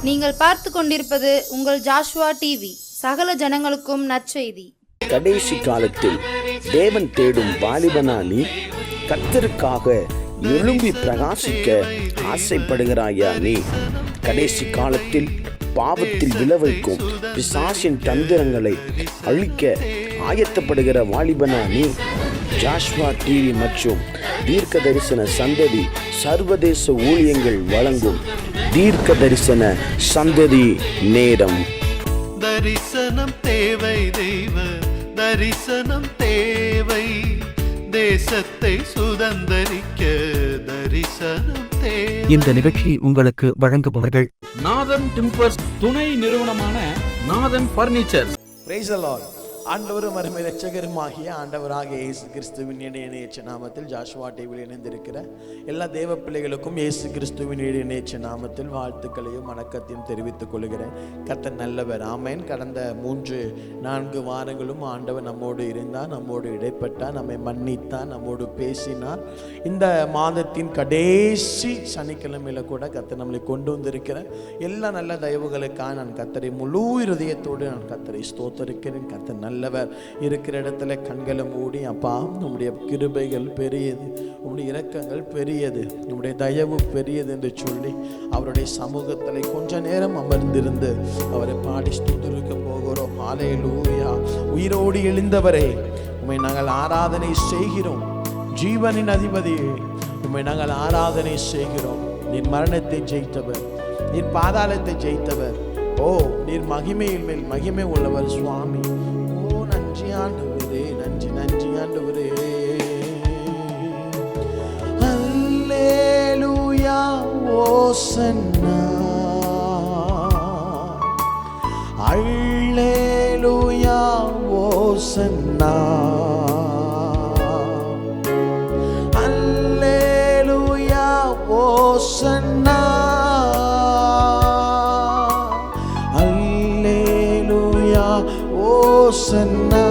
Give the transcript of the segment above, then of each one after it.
நீங்கள் பார்த்து கொண்டிருப்பது உங்கள் ஜாஷுவா டிவி. சகல ஜனங்களுக்கும் நற்செய்தி. கடைசி காலத்தில் தேவன் தேடும் வாலிபனா நீ? கர்த்தருக்காக எழும்பி பிரகாசிக்க ஆசைப்படுகிறாயா நீ? கடைசி காலத்தில் பாவத்தில் விளைவிக்கும் பிசாசின் தந்திரங்களை அழிக்க ஆயத்தப்படுகிற வாலிபனா நீ? ஜாஷ்வா டிவி மற்றும் தீர்க்க தரிசன சந்ததி சர்வதேச ஊழியங்கள் வழங்கும் தீர்க்க தரிசன சந்ததி நேரம். தரிசனம் தேவை, தெய்வ தரிசனம் தேவை, தேசத்தை சுதந்தரிக்க தரிசனம் தேவை. இந்த நிகழ்ச்சி உங்களுக்கு வழங்குபவர்கள் நாதன் டிம்பர்ஸ் துணை நிறுவனமான நாதன் பர்னிச்சர். Praise the Lord. ஆண்டவரும் அருமை இரட்சகருமாகிய ஆண்டவராகிய இயேசு கிறிஸ்துவின் இணையற்ற நாமத்தில் ஜாஷுவா டிவியில் இணைந்திருக்கிற எல்லா தேவ பிள்ளைகளுக்கும் இயேசு கிறிஸ்துவின் இணையற்ற நாமத்தில் வாழ்த்துக்களையும் வணக்கத்தையும் தெரிவித்துக் கொள்கிறேன். கர்த்தர் நல்லவர். ஆமென். கடந்த 3-4 வாரங்களும் ஆண்டவர் நம்மோடு இருந்தார், நம்மோடு இடைப்பட்டார், நம்மை மன்னித்தார், நம்மோடு பேசினார். இந்த மாதத்தின் கடைசி சனிக்கிழமையில கூட கர்த்தர் நம்மளை கொண்டு வந்திருக்கிற எல்லா நல்ல தயவுகளுக்காக நான் கர்த்தரை முழு இருதயத்தோடு நான் கர்த்தரை ஸ்தோத்தரிக்கிறேன். கர்த்தர் நல்லவர். இருக்கிற இடத்துல கண்களை மூடி, அப்பா நம்முடைய கிருபைகள் பெரியது, உம்முடைய இரக்கங்கள் பெரியது, நம்முடைய தயவு பெரியது என்று சொல்லி அவருடைய சமூகத்தில் கொஞ்ச நேரம் அமர்ந்திருந்து அவரை பாடி ஸ்தோத்திரிக்க போகிறோம். ஹல்லேலூயா. உயிரோடு எழுந்தவரே, உம்மை நாங்கள் ஆராதனை செய்கிறோம். ஜீவனின் அதிபதியே, உம்மை நாங்கள் ஆராதனை செய்கிறோம். நீர் மரணத்தை ஜெயித்தவர், நீர் பாதாளத்தை ஜெயித்தவர். ஓ, நீர் மகிமையில் மேல் மகிமை உள்ளவர் சுவாமி. ஓ, நன்றி ஆண்டவரே, நன்றி நன்றி ஆண்டவரே. அல்லேலூயா ஓசன்னா, அல்லேலூயா ஓசன்னா, அல்லேலூயா ஓசன்னா, அல்லேலூயா ஓசன்னா,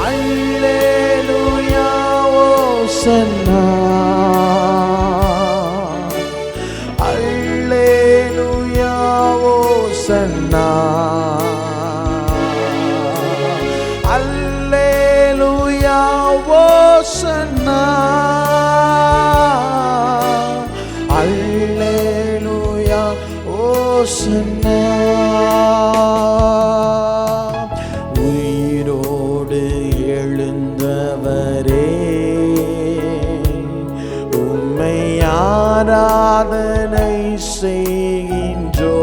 அல்லேலூயா ஓசன்னா, அல்லேலூயா ஓசன்னா, அல்லேலூயா ஓசன்னா, அல்லேலூயா ஓசன்னா. உயிரோடு எழுந்தவரே, உம்மை ஆராதனை செய்கின்றோ.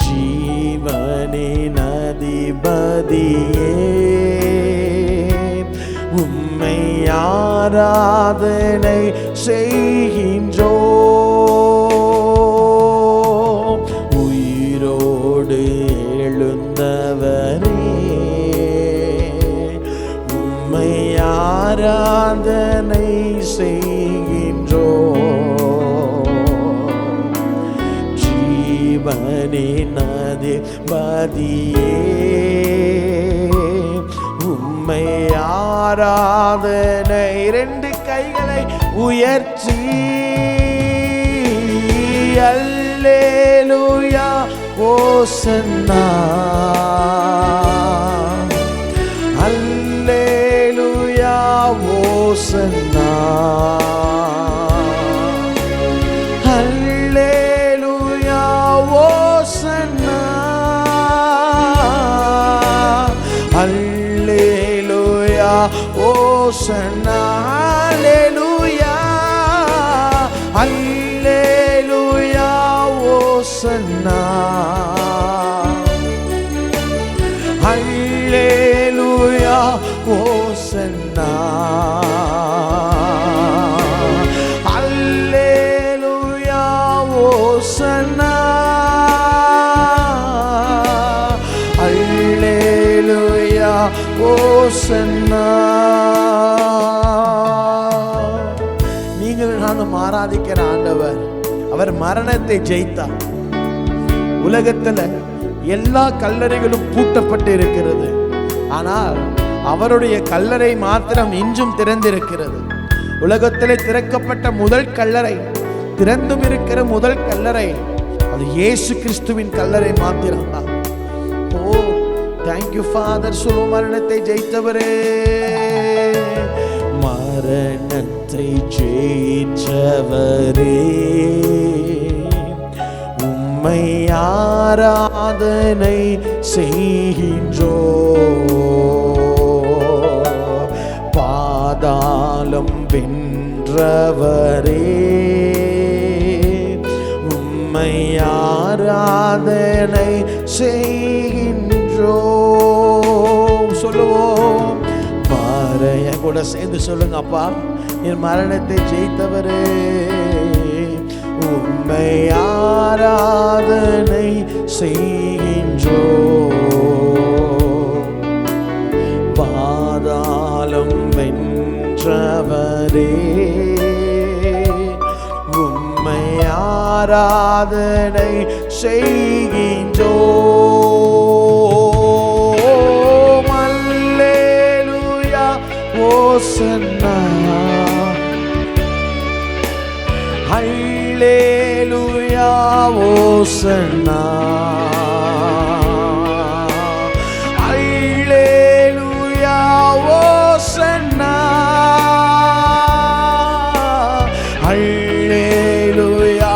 ஜீவனின் அதிபதியே, உம்மை ஆராதனை செய்கின்றோ. உயிரோடு எழுந்தவரே, உம்மை ஆராதனை செய்கின்றோ. ஜீவனின் அதிபதியே, உம்மை ஆராதனை. 2 கைகளை உயர்த்தி அல்லேலூயா ஓசன்னா, அல்லேலூயா ஓசன்னா, அல்லேலூயா ஓசன்னா, அல்லேலூயா ஓசன்னா, அல்லேலூயா, அல்லேலூயா ஓசன்னா, அல்லேலூயா ஓசன்னா, அல்லேலூயா ஓசன்னா, அல்லேலூயா ஓசன்னா. நீங்கள் நானும் ஆராதிக்கிற ஆண்டவர், அவர் மரணத்தை ஜெயித்தார். உலகத்துல எல்லா கல்லறைகளும் பூட்டப்பட்டு இருக்கிறது, ஆனால் அவருடைய கல்லறை மாத்திரம் இன்றும் திறந்திருக்கிறது. உலகத்திலே திறக்கப்பட்ட முதல் கல்லறை, திறந்தும் இருக்கிற முதல் கல்லறை அது இயேசு கிறிஸ்துவின் கல்லறை மாத்திரம்தான். ஓ தேங்க்யூ ஃபாதர். சொல்லு, மரணத்தை ஜெயித்தவரே, மரணத்தை ஜெயித்தவரே, உம்மை ஆராதனை செய்கின்றோ. பாதாளம் வென்றவரே, உம்மை ஆராதனை செய்கின்றோ. சொல்லுவோம், பாறைய கூட சேர்ந்து சொல்லுங்க. அப்பா, என் மரணத்தை ஜெயித்தவரே, உம்மை ஆராதனை செய்கின்றோ. பாதாளம் வென்றவரே, உம்மை ஆராதனை செய்கின்றோ. அல்லேலூயா ஓசன்னா, அல்லேலூயா ஓசன்னா, அல்லேலூயா ஓசன்னா, அல்லேலூயா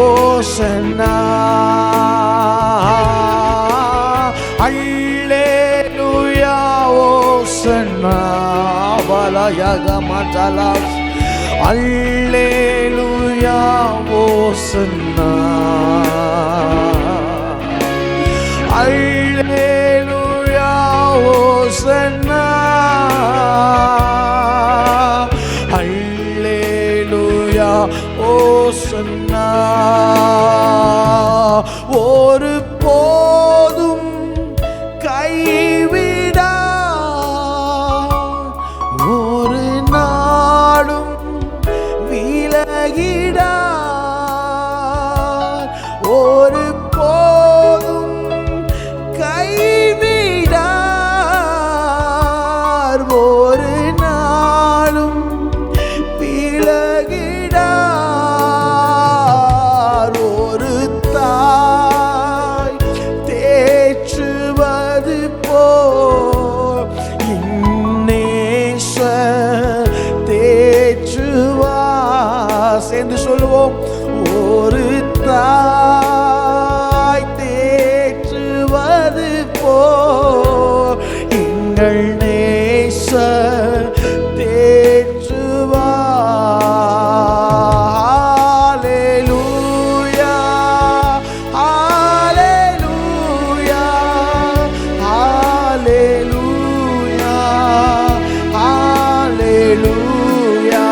ஓசன்னா, அல்லேலூயா ஓசன்னா. வலயகமதலா, அல்லேலூயா ஓசன்னா, அல்லேலூயா ஓசன்னா, அல்லேலூயா ஓசன்னா. ஒரு போதும் கைவிடா, ஒரு நாளும் விலகிடார், ஒரு போதும் கைவிடார், ஒரு நாளும் விலகிடார். ஒரு தாய் தேற்றுவது போல் இன்னேசர் தேற்றுவார். சேர்ந்து சொல்லுவோம், ஒரு தாய் தேற்றுவது போல் எங்கள் நேசர் தேற்றுவார். ஹல்லேலூயா, ஹல்லேலூயா, ஹல்லேலூயா, ஹல்லேலூயா,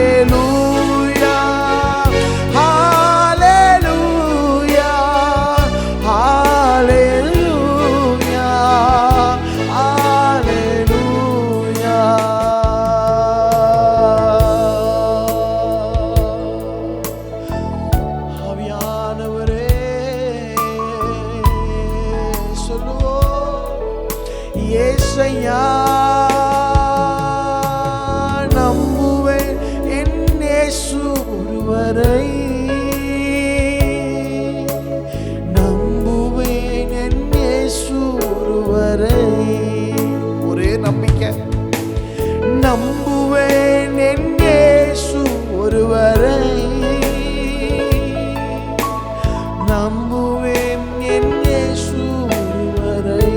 ஹல்லேலூயா, ஹல்லேலூயா, ஹல்லேலூயா, ஹல்லேலூயா. ஆவியானவரே, சொல்லுவோம், இயேசையா நம்புவேன் என் இயேசு ஒருவரை, நம்புவேன் என் இயேசு ஒருவரை. ஒரே நம்பிக்கை, நம்புவேன் என் இயேசு ஒருவரை, நம்புவேன் என் இயேசு ஒருவரை,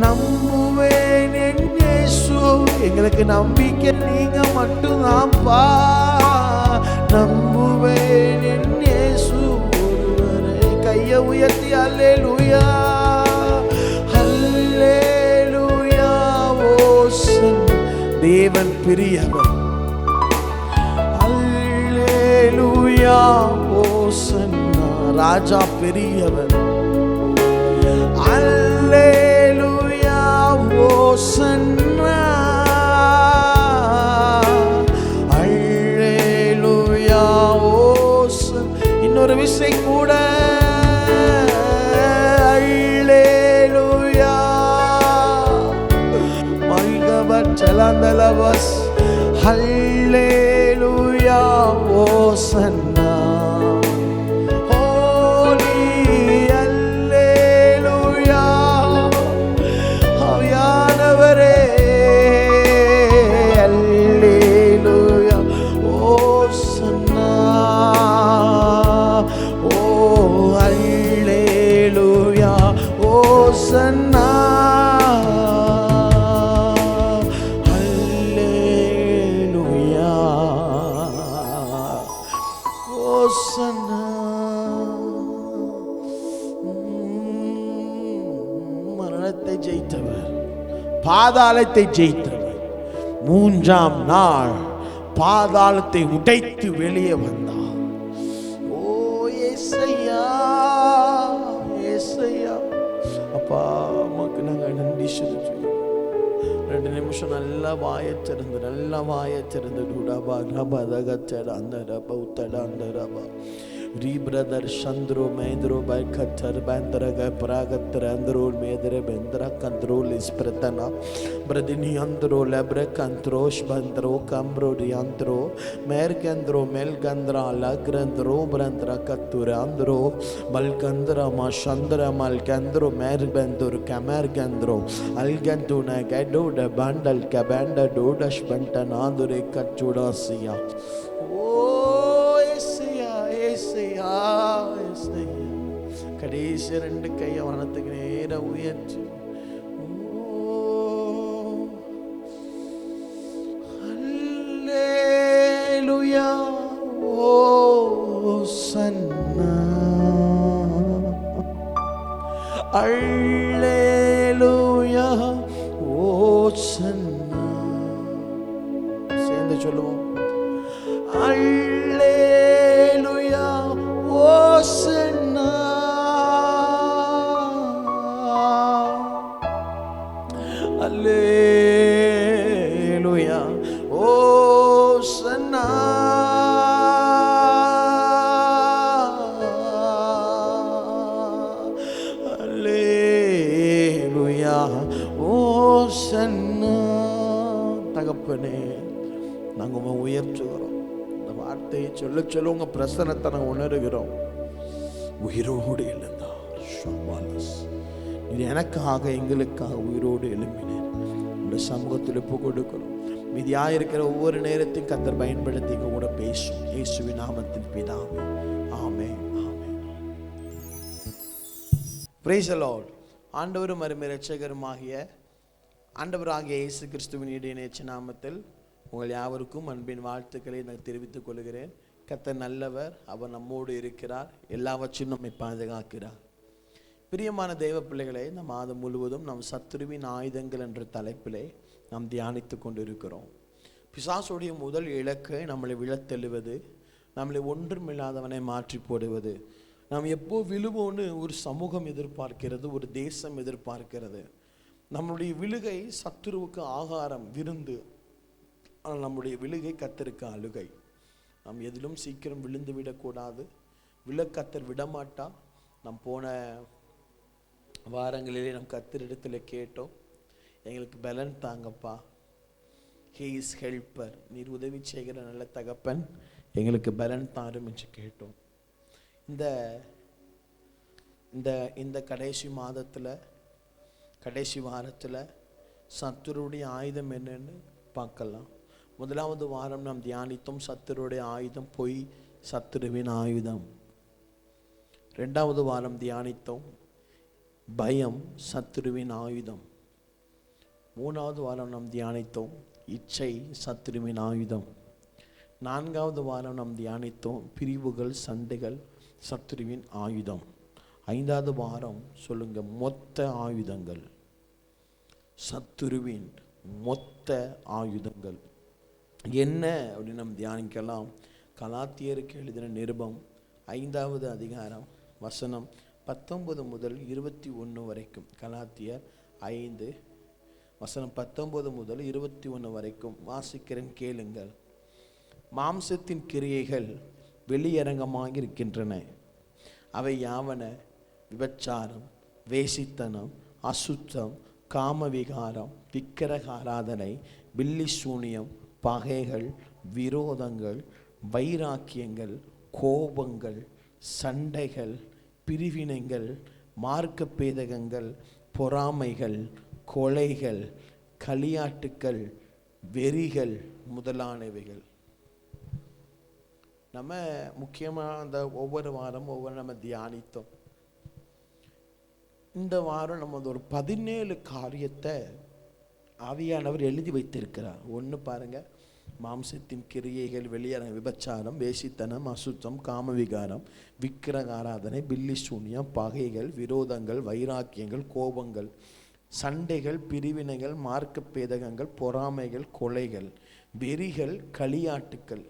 நம்புவேன் என் இயேசு. எங்களுக்கு நம்பிக்கை நீங்க மட்டும்தான்ப்பா. நம்புவேன் என் இயேசு ஒருவரை. கையை உயர்த்தி அல்லேலூயா, அல்லேலூயா ஓசன். தேவன் பெரியவர், அல்லேலூயா ஓசன்னா. ராஜா பெரியவர், அல்லேலூயா ஓசன்னா, அல்லேலூயா ஓசன். இன்னொரு விசை கூட, அல்லேலூயா, Chalandalabas. Hallelujah, Hosanna. Holy, Hallelujah. Aviyanavare, Hallelujah, Hosanna. Oh, Hallelujah, Hosanna. மரணத்தை ஜெயித்தவர், பாதாளத்தை ஜெயித்தவர், மூன்றாம் நாள் பாதாளத்தை உடைத்து வெளியே வந்தார். ஓ ஏசையா, ஏசையா, அப்பா அம்மாக்கு நாங்கள் நன்றி சொல்லுவோம். 2 நிமிஷம் நல்லா வாயத்திறந்து, நல்லா வாயத்திறந்து டூடாபா ரபா தகச்சட அந்த ரபா உத்தட அந்த ரபா ரீ பிரதர் சந்திரோ மேந்திரோ பை கச்சர் பேந்திரக பிராகத்திர அந்தரோல் மேதிர பெந்திர கந்திரோல் இஸ்பிரத்தனா பிரதினி அந்தரோ லெப்ர கந்த்ரோஷ் பந்திரோ கம்ரோ ரியாந்திரோ மேற்கந்திரோ மெல்கந்திரா லக்ரந்திரோ பிரந்திர கத்துர அந்தரோ பல்கந்திர மா சந்திர மல்கந்திரோ மேர்பந்தூர் கமர்கந்திரோ அல்கந்துன கெடோட பண்டல் கபண்ட டோடஷ் பண்ட நாதுரை கச்சுடாசியா. கடைசி 2 கையை வானத்துக்கு நேர உயர்ச்சி. அல்லேலூயா, ஹோசன்னா. அல்லேலூயா, ஹோசன்னா. சேர்ந்து சொல்லுவோம். அல்லேலூயா, ஹோசன்னா. Hallelujah, Hosanna. Hallelujah, Hosanna. தகப்பனே, நாங்கள் உங்களை உயர்த்துகிறோம். இந்த வார்த்தையை சொல்ல சொல்ல உங்க பிரசன்னத்தை நாங்கள் உணர்கிறோம். உயிரோடு எழுந்தார் ஷபாலஸ். இது எனக்காக எங்களுக்காக உயிரோடு எழுப்பினேன். உங்களுடைய சமூகத்தில் ஒப்பு கொடுக்கிறோம். மீதியாக இருக்கிற ஒவ்வொரு நேரத்தையும் கர்த்தர் பயன்படுத்தி எங்க கூட பேசும். இயேசுவின் நாமத்தில் பிதாவே, ஆமென், ஆமென். Praise the Lord. ஆண்டவரும் அருமை இரட்சகருமாகிய ஆண்டவராகிய இயேசு கிறிஸ்துவின் இணையற்ற நாமத்தில் உங்கள் யாவருக்கும் அன்பின் வாழ்த்துக்களை நான் தெரிவித்துக் கொள்கிறேன். கர்த்தர் நல்லவர், அவர் நம்மோடு இருக்கிறார், எல்லாவற்றையும் நம்மை பாதுகாக்கிறார். பிரியமான தெய்வ பிள்ளைகளை, நம் மாதம் முழுவதும் நம் சத்துருவின் ஆயுதங்கள் என்ற தலைப்பிலே நாம் தியானித்து கொண்டிருக்கிறோம். பிசாசுடைய முதல் இலக்கு நம்மளை விழத்தெழுவது, நம்மளை ஒன்றுமில்லாதவனை மாற்றி போடுவது. நாம் எப்போ விழுவோன்னு ஒரு சமூகம் எதிர்பார்க்கிறது, ஒரு தேசம் எதிர்பார்க்கிறது. நம்முடைய விழுகை சத்துருவுக்கு ஆகாரம், விருந்து. ஆனால் நம்முடைய விழுகை கர்த்தருக்கு அழுகை. நாம் எதிலும் சீக்கிரம் விழுந்து விடக்கூடாது. கர்த்தர் விடமாட்டா. நாம் போன வாரங்களிலே நம் கர்த்தரிடத்தில் கேட்டோம், எங்களுக்கு பலன் தாங்கப்பா, ஹீ இஸ் ஹெல்ப்பர், நீர் உதவி செய்கிற நல்ல தகப்பன், எங்களுக்கு பலன் தாரும் என்று கேட்டோம். இந்த கடைசி மாதத்தில், கடைசி வாரத்தில் சத்துருடைய ஆயுதம் என்னன்னு பார்க்கலாம். முதலாவது வாரம் நாம் தியானித்தோம் சத்துருடைய ஆயுதம் பொய், சத்துருவின் ஆயுதம். 2வது வாரம் தியானித்தோம் பயம், சத்துருவின் ஆயுதம். 3வது வாரம் நாம் தியானித்தோம் இச்சை, சத்துருவின் ஆயுதம். 4வது வாரம் நாம் தியானித்தோம் பிரிவுகள், சண்டைகள், சத்துருவின் ஆயுதம். 5வது வாரம் சொல்லுங்க, மொத்த ஆயுதங்கள், சத்துருவின் மொத்த ஆயுதங்கள் என்ன அப்படின்னு நம்ம தியானிக்கலாம். கலாத்தியருக்கு எழுதின நிருபம் 5வது அதிகாரம் வசனம் 19 முதல் 21 வரைக்கும். கலாத்தியர் 5 வசனம் 19 முதல் 21 வரைக்கும் வாசிக்கிறேன், கேளுங்கள். மாம்சத்தின் கிரியைகள் வெளியரங்கமாக இருக்கின்றன. அவை யாவன? விபச்சாரம், வேசித்தனம், அசுத்தம், காமவிகாரம், விக்கிரக ஆராதனை, பில்லி சூனியம், பகைகள், விரோதங்கள், வைராக்கியங்கள், கோபங்கள், சண்டைகள், பிரிவினைகள், மார்க்க பேதகங்கள், பொறாமைகள், கொலைகள், களியாட்டுக்கள், வெறிகள் முதலானவைகள். நம்ம முக்கியமாக அந்த ஒவ்வொரு வாரம் நம்ம தியானித்தோம். இந்த வாரம் நம்ம ஒரு 17 காரியத்தை ஆவியானவர் எழுதி வைத்திருக்கிறார். ஒன்று பாருங்க, மாம்சத்தின் கிரியைகள், வெளியரங்க, விபச்சாரம், வேசித்தனம், அசுத்தம், காமவிகாரம், விக்கிரக ஆராதனை, பில்லி சூனியம், பகைகள், விரோதங்கள், வைராக்கியங்கள், கோபங்கள், சண்டைகள், பிரிவினைகள், மார்க்க பேதகங்கள், பொறாமைகள், கொலைகள், வெறிகள், களியாட்டுக்கள்.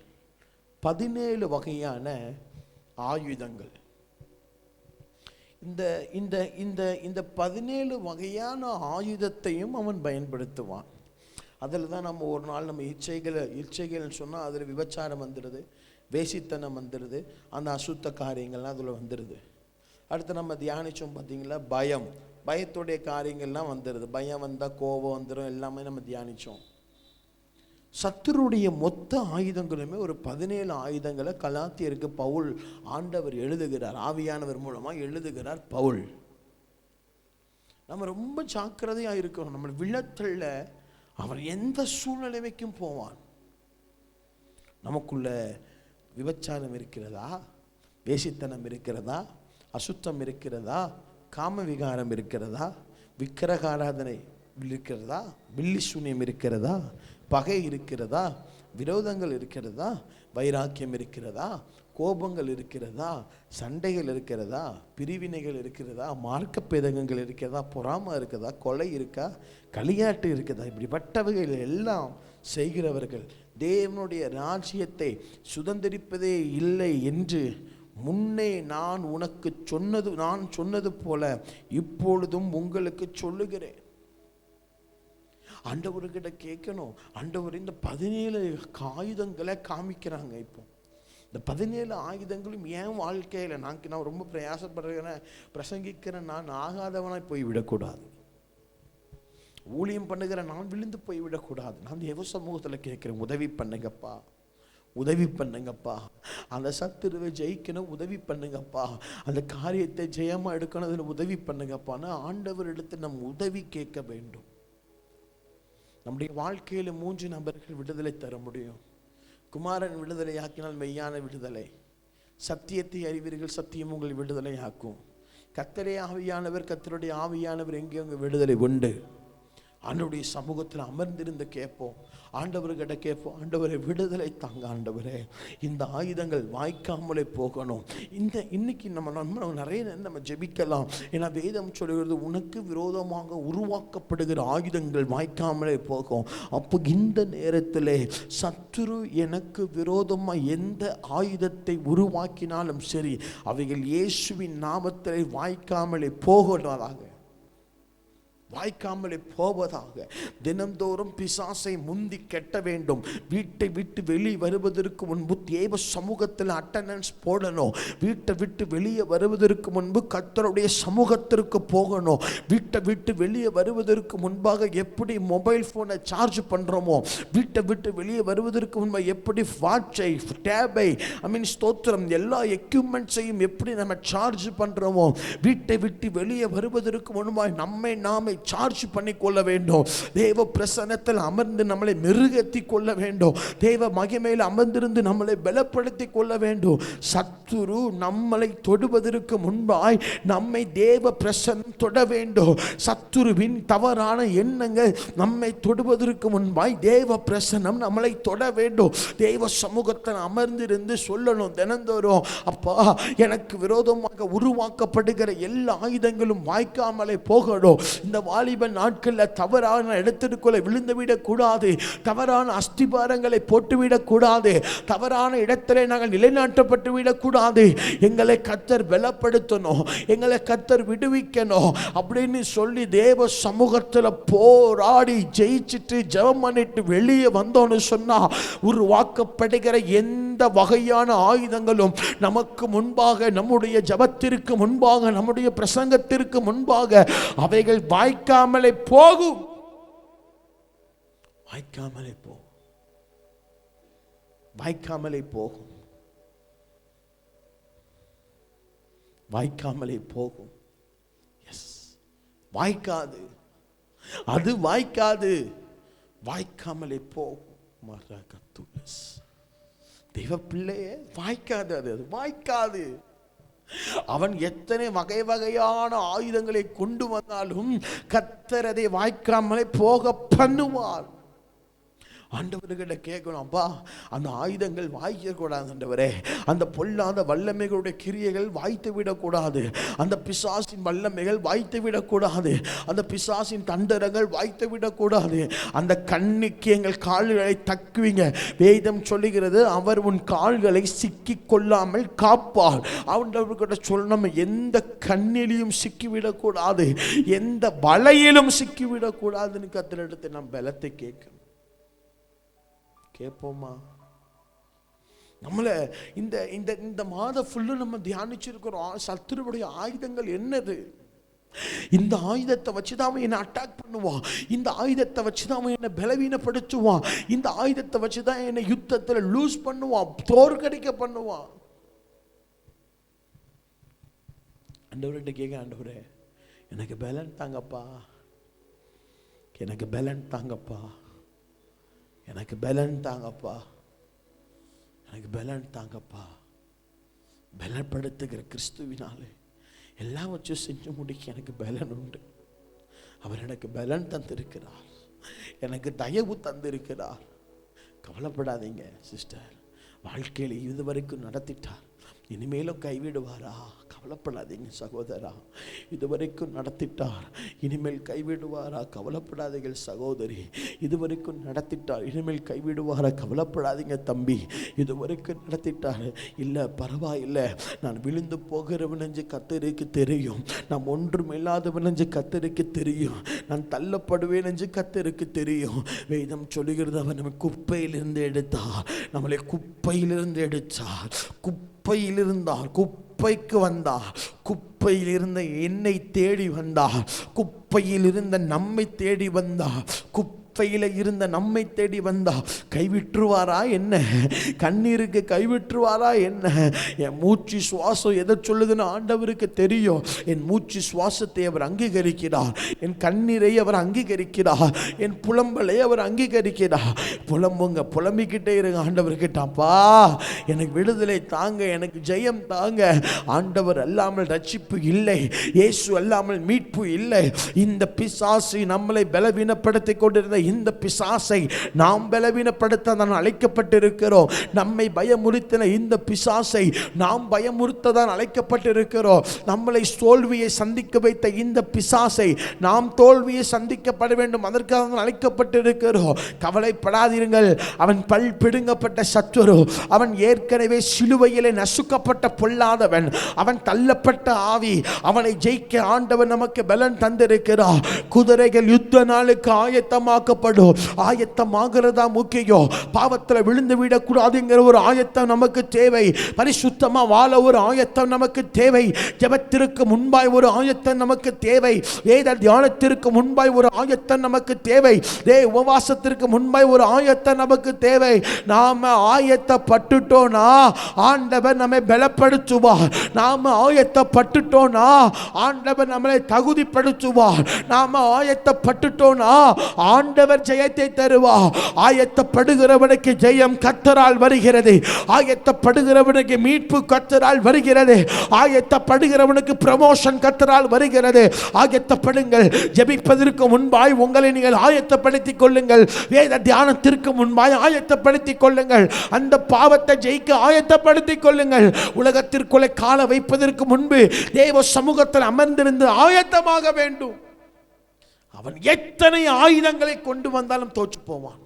17 வகையான ஆயுதங்கள். இந்த இந்த இந்த இந்த 17 வகையான ஆயுதத்தையும் அவன் பயன்படுத்துவான். அதில் தான் நம்ம ஒரு நாள் நம்ம இச்சைகள்னு சொன்னால் அதில் விபச்சாரம் வந்துடுது, வேசித்தனம் வந்துடுது, அந்த அசுத்த காரியங்கள்லாம் அதில் வந்துடுது. அடுத்து நம்ம தியானித்தோம் பார்த்தீங்களா, பயத்துடைய காரியங்கள்லாம் வந்துடுது. பயம் வந்தால் கோபம் வந்துடும், எல்லாமே நம்ம தியானித்தோம். சத்துருடைய மொத்த ஆயுதங்களுமே ஒரு 17 ஆயுதங்களை கலாத்தியருக்கு பவுல் ஆண்டவர் எழுதுகிறார், ஆவியானவர் மூலமாக எழுதுகிறார் பவுல். நம்ம ரொம்ப ஜாக்கிரதையாக இருக்கணும். நம்ம விழத்தள்ள அவன் எந்த சூழ்நிலைக்கும் போவான். நமக்குள்ள விபச்சாரம் இருக்கிறதா, வேசித்தனம் இருக்கிறதா, அசுத்தம் இருக்கிறதா, காம விகாரம் இருக்கிறதா, விக்கிரக ஆராதனை இருக்கிறதா, பில்லி சூனியம் இருக்கிறதா, பகை இருக்கிறதா, விரோதங்கள் இருக்கிறதா, வைராக்கியம் இருக்கிறதா, கோபங்கள் இருக்கிறதா, சண்டைகள் இருக்கிறதா, பிரிவினைகள் இருக்கிறதா, மார்க்க பேதகங்கள் இருக்கிறதா, பொறாமை இருக்கிறதா, கொலை இருக்கா, களியாட்டு இருக்கிறதா, இப்படிப்பட்டவைகள் எல்லாம் செய்கிறவர்கள் தேவனுடைய ராஜ்யத்தை சுதந்திரிப்பதே இல்லை என்று முன்னே நான் சொன்னது போல இப்பொழுதும் உங்களுக்கு சொல்லுகிறேன். ஆண்டவர்கிட்ட கேட்கணும், ஆண்டவர் இந்த 17 ஆயுதங்களை காமிக்கிறாங்க. இப்போ இந்த 17 ஆயுதங்களும் என் வாழ்க்கையில் நான் ரொம்ப பிரயாசப்படுறேன், பிரசங்கிக்கிறேன், நான் ஆகாதவனாய் போய்விடக்கூடாது, ஊழியம் பண்ணுகிற நான் விழுந்து போய்விடக்கூடாது. நான் தேவ சமூகத்தில் கேட்குறேன், உதவி பண்ணுங்கப்பா, உதவி பண்ணுங்கப்பா, அந்த சத்துருவை ஜெயிக்கணும், உதவி பண்ணுங்கப்பா, அந்த காரியத்தை ஜெயமாக எடுக்கணும், அதில் உதவி பண்ணுங்கப்பான்னு ஆண்டவர் எடுத்து நம் உதவி கேட்க வேண்டும். நம்முடைய வாழ்க்கையில் 3 நபர்கள் விடுதலை தர முடியும். குமாரன் விடுதலை ஆக்கினால் மெய்யான விடுதலை. சத்தியத்தை அறிவீர்கள், சத்தியம் உங்கள் விடுதலை ஆக்கும். கர்த்தரே ஆவியானவர், கர்த்தருடைய ஆவியானவர் எங்கே உங்கள் விடுதலை உண்டு. ஆண்டவருடைய சமூகத்தில் அமர்ந்திருந்து கேட்போம், ஆண்டவர்கிட்ட கேட்போம், ஆண்டவரை விடுதலை தாங்க ஆண்டவரே, இந்த ஆயுதங்கள் வாய்க்காமலே போகணும். இன்னைக்கு நம்ம நிறைய நம்ம ஜெபிக்கலாம். ஏன்னா வேதம் சொல்கிறது, உனக்கு விரோதமாக உருவாக்கப்படுகிற ஆயுதங்கள் வாய்க்காமலே போகும். அப்போ இந்த நேரத்தில் சத்துரு எனக்கு விரோதமாக எந்த ஆயுதத்தை உருவாக்கினாலும் சரி, அவைகள் இயேசுவின் நாமத்தில் வாய்க்காமலே போகணுவதாக, வாய்க்காமலே போவதாக. தினந்தோறும் பிசாசை முந்தி கெட்ட வேண்டும். வீட்டை விட்டு வெளியே வருவதற்கு முன்பு தேவ சமூகத்தில் அட்டெண்டன்ஸ் போடணும். வீட்டை விட்டு வெளியே வருவதற்கு முன்பு கர்த்தருடைய சமூகத்திற்கு போகணும். வீட்டை விட்டு வெளியே வருவதற்கு முன்பாக எப்படி மொபைல் ஃபோனை சார்ஜ் பண்ணுறோமோ, வீட்டை விட்டு வெளியே வருவதற்கு முன்பாக எப்படி வாட்சை, டேபை, ஸ்தோத்திரம், எல்லா எக்யூப்மெண்ட்ஸையும் எப்படி நம்ம சார்ஜ் பண்ணுறோமோ, வீட்டை விட்டு வெளியே வருவதற்கு முன்பாக நம்மை நாமே சார்ஜ் பண்ணி கொள்ள வேண்டும். தேவ பிரசன்னத்தில் அமர்ந்து நம்மளை மெருகேற்றி கொள்ள வேண்டும். தேவ மகிமையில் அமர்ந்திருந்து நம்மளை பலப்படுத்தி கொள்ள வேண்டும். சத்துரு நம்மளை தொடுவதற்கு முன்பாய் நம்மை தேவ பிரசன்னம் தொட வேண்டும். சத்துருவின் தவறான எண்ணங்கள் நம்மை தொடுவதற்கு முன்பாய் தேவ பிரசன்னம் நம்மளை தொட வேண்டும். தேவ சமூகத்தில் அமர்ந்திருந்து சொல்லணும் தினந்தோறும், அப்பா எனக்கு விரோதமாக உருவாக்கப்படுகிற எல்லா ஆயுதங்களும் வாய்க்காமலே போகணும். இந்த வாலிப நாட்களில் தவறான இடத்திற்குள்ள விழுந்துவிடக் கூடாது, தவறான அஸ்திபாரங்களை போட்டுவிடக் கூடாது, தவறான இடத்திலே நாங்கள் நிலைநாட்டப்பட்டு விடக்கூடாது. எங்களை கர்த்தர் பலப்படுத்தணும், எங்களை கர்த்தர் விடுவிக்கணும் அப்படின்னு சொல்லி தேவ சமூகத்தில் போராடி ஜெயிச்சுட்டு ஜெபம் பண்ணிட்டு வெளியே வந்தோன்னு சொன்னா, உருவாக்கப்படுகிற எந்த எந்த வகையான ஆயுதங்களும் நமக்கு முன்பாக, நம்முடைய ஜபத்திற்கு முன்பாக, நம்முடைய பிரசங்கத்திற்கு முன்பாக அவைகள் வாய்க்காமலே போகும். வாய்க்காமலே போகும். வாய்க்காமலே போகும். வாய்க்காமலே போகும். எஸ், வாய்க்காது. அது வாய்க்காது. வாய்க்காமலே போகும். தெய்வ பிள்ளையே, வாய்க்காது. அது வாய்க்காது. அவன் எத்தனை வகை வகையான ஆயுதங்களை கொண்டு வந்தாலும் கர்த்தர் அதை வாய்க்காமலே போக பண்ணுவார். ஆண்டவர்கிட்ட கேட்கணும், அப்பா அந்த ஆயுதங்கள் வாய்க்க கூடாது ஆண்டவரே, அந்த பொல்லாத வல்லமைகளுடைய கிரியைகள் வாய்த்து விடக்கூடாது, அந்த பிசாசின் வல்லமைகள் வாய்த்து விடக்கூடாது, அந்த பிசாசின் தண்டரங்கள் வாய்த்து விடக்கூடாது. அந்த கண்ணுக்கு எங்கள் கால்களை தக்குவீங்க. வேதம் சொல்லுகிறது, அவர் உன் கால்களை சிக்கி கொள்ளாமல் காப்பார். ஆண்டவர்கிட்ட சொல்லணும், எந்த கண்ணிலையும் சிக்கிவிடக்கூடாது, எந்த வலையிலும் சிக்கிவிடக்கூடாதுன்னு கர்த்தரிடத்தை நாம் பலத்தை கேட்கணும். கேட்போமா? நம்மள இந்த மாத ஃபுல்லு நம்ம தியானிச்சிருக்கிறோம். சத்துருவுடைய ஆயுதங்கள் என்னது? இந்த ஆயுதத்தை வச்சுதான் அவன் என்னை அட்டாக் பண்ணுவான், இந்த ஆயுதத்தை வச்சுதான் அவன் என்னை பலவீனப்படுத்துவான், இந்த ஆயுதத்தை வச்சுதான் என்னை யுத்தத்தில் லூஸ் பண்ணுவான், தோற்கடிக்க பண்ணுவான். ஆண்டவர்கிட்ட கேட்க, ஆண்டவரே எனக்கு பலன் தாங்கப்பா, எனக்கு பலன் தாங்கப்பா, எனக்கு பலன் தாங்கப்பா, எனக்கு பலன் தாங்கப்பா. பலப்படுத்துகிற கிறிஸ்துவினாலே எல்லாம் வச்சு செஞ்சு முடிக்க எனக்கு பலன் உண்டு. அவர் எனக்கு பலன் தந்திருக்கிறார், எனக்கு தயவு தந்திருக்கிறார். கவலைப்படாதீங்க சிஸ்டர், வாழ்க்கையில் இதுவரைக்கும் நடத்திட்டார், இனிமேலும் கைவிடுவாரா? கவலைப்படாதீங்க சகோதரா, இதுவரைக்கும் நடத்திட்டார், இனிமேல் கைவிடுவாரா? கவலைப்படாதீங்க சகோதரி, இதுவரைக்கும் நடத்திட்டார், இனிமேல் கைவிடுவாரா? கவலைப்படாதீங்க தம்பி, இதுவரைக்கும் நடத்திட்டார். இல்லை பரவாயில்லை, நான் விழுந்து போகிறவன் என்று கர்த்தருக்கு தெரியும், நான் ஒன்றும் இல்லாதவன் என்று கர்த்தருக்கு தெரியும், நான் தள்ளப்படுவேன் என்று கர்த்தருக்கு தெரியும். வேதம் சொல்லுகிறது, அவர் நம்மை குப்பையிலிருந்து எடுத்தார், நம்மளை குப்பையிலிருந்து எடுத்தார், குப்பையில் இருந்தார், குப்பைக்கு வந்தார், குப்பையில் இருந்த என்னை தேடி வந்தார், குப்பையில் இருந்த நம்மை தேடி வந்தார், குப்பையில் இருந்த நம்மை தேடி வந்தா. கைவிட்டுருவாரா என்ன? கண்ணீருக்கு கைவிட்டுருவாரா என்ன? என் மூச்சு சுவாசம் எதை சொல்லுதுன்னு ஆண்டவருக்கு தெரியும். என் மூச்சு சுவாசத்தை அவர் அங்கீகரிக்கிறார், என் கண்ணீரை அவர் அங்கீகரிக்கிறார், என் புலம்பலை அவர் அங்கீகரிக்கிறார். புலம்புங்க, புலம்பிக்கிட்டே இருங்க ஆண்டவர்கிட்டப்பா, எனக்கு விடுதலை தாங்க, எனக்கு ஜெயம் தாங்க. ஆண்டவர் அல்லாமல் ரட்சிப்பு இல்லை, இயேசு அல்லாமல் மீட்பு இல்லை. இந்த பிசாசு நம்மளை பலவீனப்படுத்தி கொண்டிருந்த இந்த பிசாசை நாம் பலவீனப்படுத்த தான் அழைக்கப்பட்டிருக்கிறோம். நம்மை பயமுறுத்தின இந்த பிசாசை நாம் பயமுறுத்த தான் அழைக்கப்பட்டிருக்கிறோம். நம்மளை தோல்வியை சந்திக்க வைத்த இந்த பிசாசை நாம் தோல்வியை சந்திக்கப்பட வேண்டும், அதற்காக தான் அழைக்கப்பட்டிருக்கிறோம். கவலைப்படாதீர்கள், அவன் பல் பிடுங்கப்பட்ட சத்துரு, அவன் ஏற்கனவே சிலுவையிலே நசுக்கப்பட்ட பொல்லாதவன், அவன் தள்ளப்பட்ட ஆவி, அவனை ஜெயிக்க ஆண்டவன் நமக்கு பலன் தந்திருக்கிறார். குதிரைகள் யுத்த நாளுக்கு ஆயத்தமாக்கப்படும், ஆயத்தமாகிறதா முக்கியம். பாவத்தில் விழுந்து விடக்கூடாதுங்கிற ஒரு ஆயத்தம் நமக்கு தேவை, பரிசுத்தமா வாழ ஒரு ஆயத்தம் நமக்கு தேவை, ஜெபத்திற்கு முன்பாய் ஒரு ஆயத்தம் நமக்கு தேவை, வேத தியானத்திற்கு முன்பாய் ஒரு ஆயத்தம் நமக்கு தேவை, உபவாசத்திற்கு முன்பாய் ஒரு ஆயத்தம் நமக்கு தேவை. நாம ஆயத்தப்பட்டுட்டோம்னா ஆண்டவர் நம்மை பலப்படுத்துவார், நாம ஆயத்தப்பட்டுட்டோம்னா ஆண்டவர் நம்மளை தகுதிப்படுத்துவார், நாம ஆயத்தப்பட்டுட்டோம்னா ஆண்டவர் ஜெயத்தை தருவார். ஆயத்தப்படுகிறவனுக்கு ஜெயம் கர்த்தரால் வருகிறது, ஆயத்தப்படுகிறவனுக்கு மீட்பு கர்த்தரால் வருகிறது, ஆயத்தப்படுகிறவனுக்கு ப்ரமோஷன் கர்த்தரால் வருகிறது. ஆயத்தப்படுங்கள். ஜெபிப்பதற்கு முன்பாய் உங்களை நீங்கள் ஆயத்தப்படுத்திக் கொள்ளுங்கள், வேத தியானத்திற்கு முன்பாய் ஆயத்தப்படுத்திக் கொள்ளுங்கள், அந்த பாவத்தை ஜெயிக்க ஆயத்தப்படுத்திக் கொள்ளுங்கள். உலகத்திற்குள்ளே கால வைப்பதற்கு முன்பு தேவ சமூகத்தில் அமர்ந்திருந்து ஆயத்தமாக வேண்டும். அவன் எத்தனை ஆயுதங்களை கொண்டு வந்தாலும் தோற்று போவான்,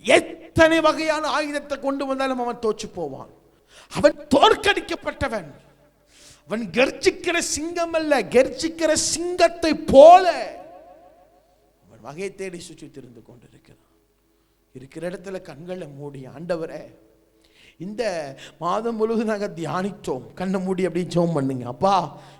எத்தனை வகையான ஆயுதத்தை கொண்டு வந்தாலும் அவன் தோற்று போவான். அவன் தோற்கடிக்கப்பட்டவன், அவன் கர்ஜிக்கிற சிங்கம் அல்ல, கர்ஜிக்கிற சிங்கத்தை போல அவன் வகை தேடி சுற்றி திரிந்து கொண்டிருக்கிறான். இருக்கிற இடத்துல கண்களை மூடி, ஆண்டவரே இந்த மாதம் முழுவதும் நாங்கள் தியானித்தோம், கண்ணை மூடி அப்படின்னு ஜெபம் பண்ணுங்க. அப்பா,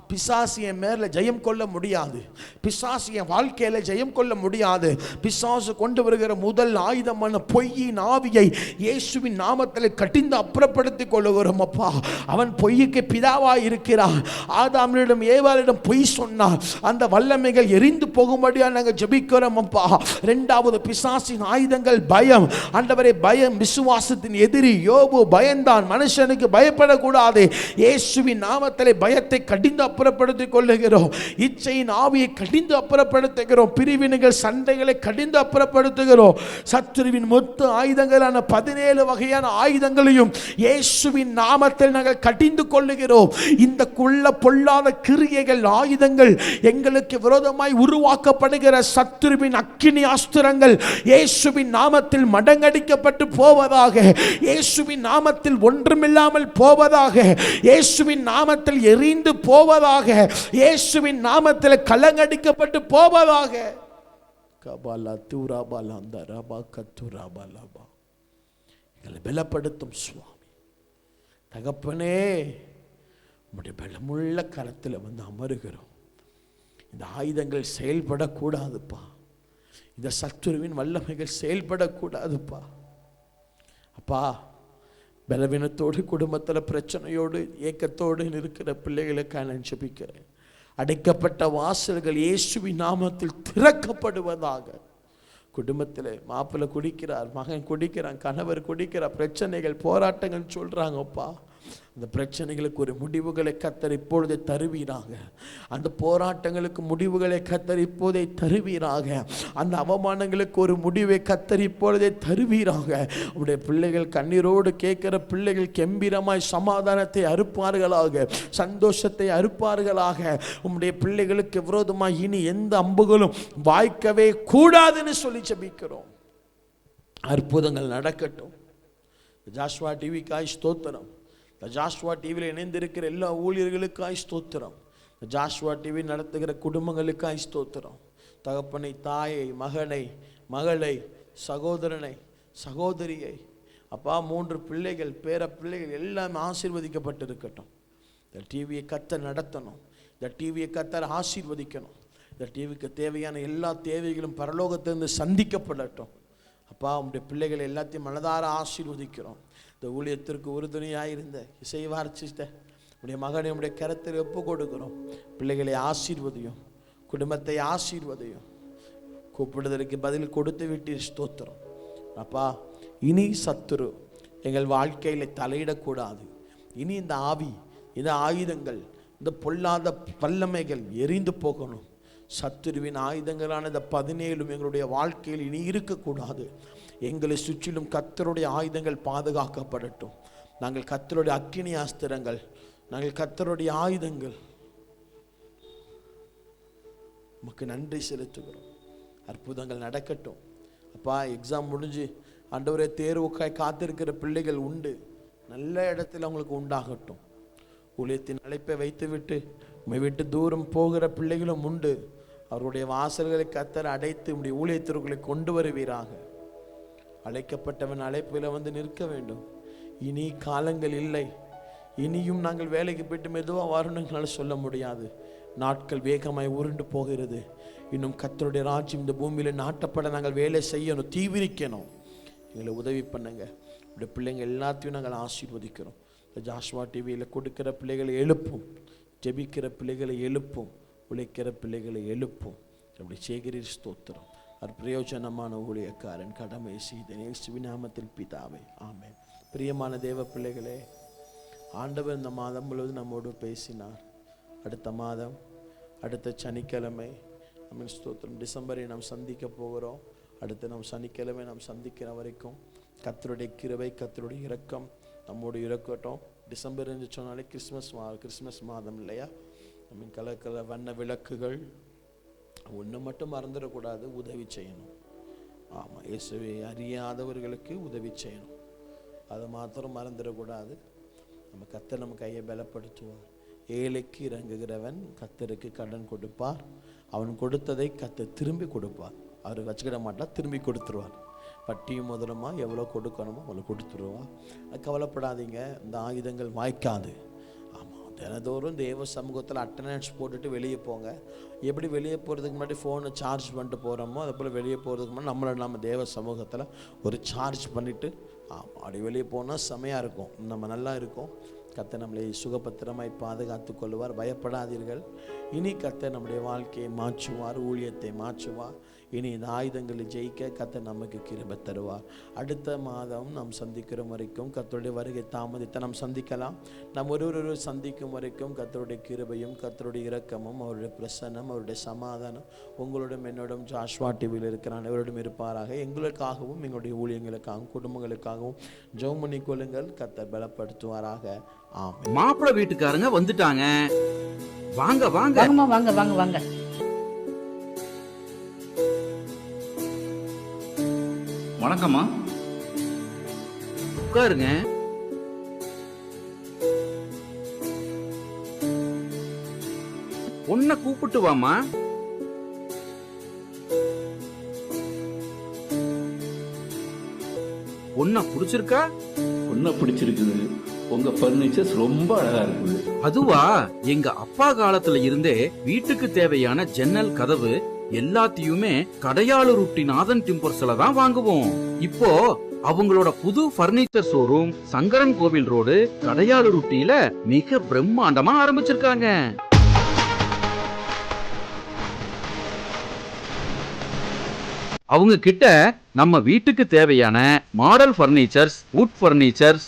பிசாசு என் மேல ஜெயம் கொள்ள முடியாது, பிசாசு என் வாழ்க்கையில ஜெயம் கொள்ள முடியாது. பிசாசு கொண்டு வருகிற முதல் ஆயுதமான பொய்யின் ஆவியை இயேசுவின் நாமத்தில் கட்டிந்து அப்புறப்படுத்தி கொள்ளுகிறோம். அப்பா, அவன் பொய்யுக்கு பிதாவாய் இருக்கிறான். ஆதாமிடம் ஏவாளிடம் பொய் சொன்னார், அந்த வல்லமைகள் எரிந்து போகும்படியா நாங்கள் ஜெபிக்கிறோம். அப்பா, இரண்டாவது பிசாசின் ஆயுதங்கள் பயம். ஆண்டவரே, பயம் விசுவாசத்தின் எதிரி. யோபு பயந்தான், மனுஷனுக்கு பயப்படக்கூடாது. இயேசுவின் நாமத்திலே பயத்தை கடிந்து அப்புறப்படுத்திக் கொள்ளுகிறோம். இச்சையின் ஆவியை கடிந்து அப்புறப்படுத்துகிறோம். பிரிவினைகள் சண்டைகளை கடிந்து அப்புறப்படுத்துகிறோம். சத்துருவின் மொத்த ஆயுதங்களான 17 வகையான ஆயுதங்களையும் இயேசுவின் நாமத்தில் நாங்கள் கடிந்து கொள்ளுகிறோம். இந்த குள்ள பொல்லாத கிரியைகள், ஆயுதங்கள், எங்களுக்கு விரோதமாய் உருவாக்கப்படுகிற சத்துருவின் அக்கினி அஸ்திரங்கள் இயேசுவின் நாமத்தில் மடங்கடிக்கப்பட்டு போவதாக, இயேசுவின் நாமத்தில் ஒன்றுமில்லாமல் போவதாக, இயேசுவின் நாமத்தில் எரிந்து போவதாக, இயேசுவின் நாமத்தில் கலங்கடிக்கப்பட்டு போவதாக. கபாலா தூராபாலா அந்தராபா கத்துராபாலாபா. எங்களை பலப்படுத்தும் சுவாமி. தகப்பனே, உம்முடைய பலமுள்ள கரத்தில் வந்து அமருகிறோம். இந்த ஆயுதங்கள் செயல்படக்கூடாதுப்பா, இந்த சத்துருவின் வல்லமைகள் செயல்படக்கூடாதுப்பா. அப்பா, பலவீனத்தோடு, குடும்பத்தில் பிரச்சனையோடு, ஏக்கத்தோடு இருக்கிற பிள்ளைகளுக்காக நான் ஜெபிக்கிறேன். அடைக்கப்பட்ட வாசல்கள் இயேசுவின் நாமத்தில் திறக்கப்படுவதாக. குடும்பத்தில் மாப்பிள்ளை குடிக்கிறார், மகன் குடிக்கிறான், கணவர் குடிக்கிறார், பிரச்சனைகள், போராட்டங்கள் சொல்றாங்கப்பா. அந்த பிரச்சனைகளுக்கு ஒரு முடிவுகளை கர்த்தர் இப்பொழுதே தருவீராக. அந்த போராட்டங்களுக்கு முடிவுகளை கர்த்தர் இப்போதே தருவீராக. அந்த அவமானங்களுக்கு ஒரு முடிவை கர்த்தர் இப்பொழுதே தருவீராக. உடைய பிள்ளைகள் கண்ணீரோடு கேட்கிற பிள்ளைகள் கெம்பீரமாய் சமாதானத்தை அறுப்பார்களாக, சந்தோஷத்தை அறுப்பார்களாக. உம்முடைய பிள்ளைகளுக்கு விரோதமாய் இனி எந்த அம்புகளும் வாய்க்கவே கூடாதுன்னு சொல்லி ஜெபிக்கிறோம். அற்புதங்கள் நடக்கட்டும். ஜாஷ்வா டிவிக்காய் ஸ்தோத்திரம். ஜாஷ்வா டிவியில் இணைந்திருக்கிற எல்லா ஊழியர்களுக்காய் ஸ்தோத்திரம். ஜாஷ்வா டிவி நடத்துகிற குடும்பங்களுக்காய் ஸ்தோத்திரம். தகப்பனை, தாயை, மகனை, மகளை, சகோதரனை, சகோதரியை, அப்பா, 3 பிள்ளைகள், பேர பிள்ளைகள் எல்லாம் ஆசீர்வதிக்கப்பட்டிருக்கட்டும். இந்த டிவியை கர்த்தர் நடத்தணும். இந்த டிவியை கர்த்தர் ஆசீர்வதிக்கணும். இந்த டிவிக்கு தேவையான எல்லா தேவைகளும் பரலோகத்திலிருந்து சந்திக்கப்படட்டும். அப்பா, உங்களுடைய பிள்ளைகளை எல்லாத்தையும் மனதார ஆசீர்வதிக்கிறோம். இந்த ஊழியத்திற்கு உறுதுணையாக இருந்த இசைவார்ச்சிட்ட உடைய மகனை உடைய கரத்தில் ஒப்பு கொடுக்கிறோம். பிள்ளைகளை ஆசீர்வதியும், குடும்பத்தை ஆசீர்வதியும். கூப்பிடுவதற்கு பதில் கொடுத்து விட்டு ஸ்தோத்திரம். அப்பா, இனி சத்துரு எங்கள் வாழ்க்கையில் தலையிடக்கூடாது. இனி இந்த ஆவி, இந்த ஆயுதங்கள், இந்த பொல்லாத வல்லமைகள் எரிந்து போகணும். சத்துருவின் ஆயுதங்களான இந்த 17 எங்களுடைய வாழ்க்கையில் இனி இருக்கக்கூடாது. எங்களை சுற்றிலும் கர்த்தருடைய ஆயுதங்கள் பாதுகாக்கப்படட்டும். நாங்கள் கர்த்தருடைய அக்கினி அஸ்திரங்கள், நாங்கள் கர்த்தருடைய ஆயுதங்கள். உமக்கு நன்றி செலுத்துகிறோம். அற்புதங்கள் நடக்கட்டும். அப்பா, எக்ஸாம் முடிஞ்சு ஆண்டவரே தேர்வுக்காய் காத்திருக்கிற பிள்ளைகள் உண்டு. நல்ல இடத்துல அவங்களுக்கு உண்டாகட்டும். ஊழியத்தின் அழைப்பை வைத்துவிட்டு உம்மை விட்டு தூரம் போகிற பிள்ளைகளும் உண்டு. அவருடைய வாசல்களை கர்த்தர் அடைத்து உம்முடைய ஊழியத்திற்குள்ளே கொண்டு வருவீராக. அழைக்கப்பட்டவன் அழைப்பில் வந்து நிற்க வேண்டும். இனி காலங்கள் இல்லை. இனியும் நாங்கள் வேலைக்கு போயிட்டு மெதுவாக வரணுங்களால சொல்ல முடியாது. நாட்கள் வேகமாய் உருண்டு போகிறது. இன்னும் கர்த்தருடைய ராஜ்யம் இந்த பூமியில் நாட்டப்பட நாங்கள் வேலை செய்யணும், தீவிரிக்கணும். எங்களை உதவி பண்ணுங்க. உடைய பிள்ளைங்க எல்லாத்தையும் நாங்கள் ஆசீர்வதிக்கிறோம். இந்த ஜாஷ்வா டிவியில் கொடுக்கிற பிள்ளைகளை எழுப்பும், ஜெபிக்கிற பிள்ளைகளை எழுப்பும், உழைக்கிற பிள்ளைகளை எழுப்பும். அப்படி சேகரிர் ஸ்தோத்திரம். பிரயோஜனமான ஊழியக்காரன் கடமை செய்த இயேசுவின் நாமத்தில் பிதாவே, ஆமென். பிரியமான தேவ பிள்ளைகளே, ஆண்டவர் இந்த மாதம் முழுவதும் நம்மோடு பேசினார். அடுத்த மாதம், அடுத்த சனிக்கிழமை, ஆமென் ஸ்தோத்திரம், டிசம்பரை நாம் சந்திக்க போகிறோம். அடுத்து நாம் சனிக்கிழமை நாம் சந்திக்கிற வரைக்கும் கர்த்தருடைய கிருபை, கர்த்தருடைய இரக்கம் நம்மோடு இருக்கட்டும். டிசம்பர் என்று சொன்னாலே கிறிஸ்மஸ் மாதம் இல்லையா? நம்ம கலர் வண்ண விளக்குகள் ஒன்று மட்டும் மறந்துடக்கூடாது, உதவி செய்யணும். ஆமாம், இயேசுவை அறியாதவர்களுக்கு உதவி செய்யணும். அதை மாத்திரம் மறந்துடக்கூடாது. நம்ம கர்த்தர் நம்ம கையை பலப்படுத்துவார். ஏழைக்கு இறங்குகிறவன் கர்த்தருக்கு கடன் கொடுப்பார். அவன் கொடுத்ததை கர்த்தர் திரும்பி கொடுப்பார். அவர் வச்சுக்கிட மாட்டார், திரும்பி கொடுத்துருவார். வட்டியும் முதலுமா எவ்வளோ கொடுக்கணுமோ அவ்வளோ கொடுத்துருவான். கவலைப்படாதீங்க, இந்த ஆயுதங்கள் வாய்க்காது. ஆமாம், தினதோறும் தேவ சமூகத்தில் அட்டண்டன்ஸ் போட்டுட்டு வெளியே போங்க. எப்படி வெளியே போகிறதுக்கு முன்னாடி ஃபோனை சார்ஜ் பண்ணிட்டு போகிறோமோ அது போல் வெளியே போகிறதுக்கு முன்னாடி நம்ம தேவ சமூகத்தில் ஒரு சார்ஜ் பண்ணிவிட்டு அப்படி வெளியே போனால் செமையாக இருக்கும், நம்ம நல்லா இருக்கும். கர்த்தர் நம்மளை சுகபத்திரமாய் பாதுகாத்து கொள்வார். பயப்படாதீர்கள். இனி கர்த்தர் நம்முடைய வாழ்க்கையை மாற்றுவார், ஊழியத்தை மாற்றுவார். இனி இந்த ஆயுதங்களை ஜெயிக்க கர்த்தர் நமக்கு கிருபை தருவார். அடுத்த மாதம் நாம் சந்திக்கிற வரைக்கும், கர்த்தருடைய வருகை தாமதித்த நாம் சந்திக்கலாம். நாம் ஒரு சந்திக்கும் வரைக்கும் கர்த்தருடைய கிருபையும் கர்த்தருடைய இரக்கமும் அவருடைய பிரசன்னம் அவருடைய சமாதானம் உங்களோடும் என்னோடும் ஜாஷ்வா டிவியில் இருக்கிற அனைவரோடும் இருப்பாராக. எங்களுக்காகவும் எங்களுடைய ஊழியங்களுக்காகவும் குடும்பங்களுக்காகவும் ஜெபம் பண்ணிக் கொள்ளுங்கள். கர்த்தர் பலப்படுத்துவாராக. ஆமென். மாப்பிள்ளை வீட்டுக்காரங்க வந்துட்டாங்க. வாங்க வாங்க வாங்க வாங்க வாங்க. வணக்கம்மா. உட்காருங்க. பொண்ண கூப்பிட்டு வாமா. பொண்ண பிடிச்சிருக்கா? பொண்ணை பிடிச்சிருக்குது. உங்க பர்னிச்சர்ஸ் ரொம்ப அழகா இருக்குது. அதுவா, எங்க அப்பா காலத்துல இருந்தே வீட்டுக்கு தேவையான ஜன்னல் கதவு எல்லாத்தையுமே கடையாளூர் நாதன் டிம்பர்ஸ்ல தான் வாங்குவோம். இப்போ அவங்களோட புது பர்னிச்சர் ஷோரூம் சங்கரன் கோவில் ரோடு கடையாளூர் மிக பிரம்மாண்டமா ஆரம்பிச்சிருக்காங்க. அவங்க கிட்ட நம்ம வீட்டுக்கு தேவையான model furnitures, wood furnitures,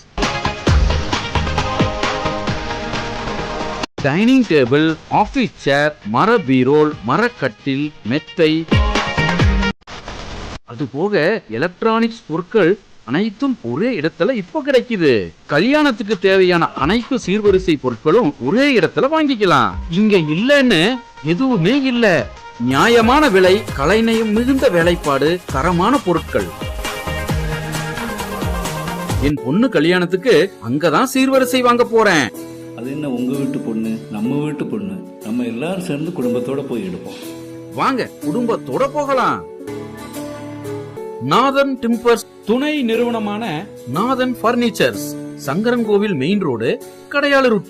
dining table, office chair, மர பீரோல், மரக்கட்டில், மெத்தை, அதுபோக எலக்ட்ரானிக்ஸ் பொருட்கள் அனைத்தும் ஒரே இடத்துல இப்போ கிடைக்குது. கல்யாணத்துக்கு தேவையான அனைத்து சீர்வரிசை பொருட்களும் ஒரே இடத்துல வாங்கிக்கலாம். இங்க இல்லன்னு எதுவுமே இல்ல. நியாயமான விலை, கலைநயம் மிகுந்த வேலைப்பாடு, தரமான பொருட்கள். என் பொண்ணு கல்யாணத்துக்கு அங்கதான் சீர்வரிசை வாங்க போறேன். அது என்ன உங்க வீட்டு பொண்ணு, நம்ம வீட்டு பொண்ணு, நம்ம எல்லாரும் சேர்ந்து குடும்பத்தோட போய் எடுப்போம். வாங்க, குடும்பத்தோட போகலாம். நாதன் டிம்பர்ஸ் துணை நிறுவனமான நாதன் பர்னிச்சர்ஸ், சங்கரன் கோவில் மெயின் ரோடு, கடையாளூர்.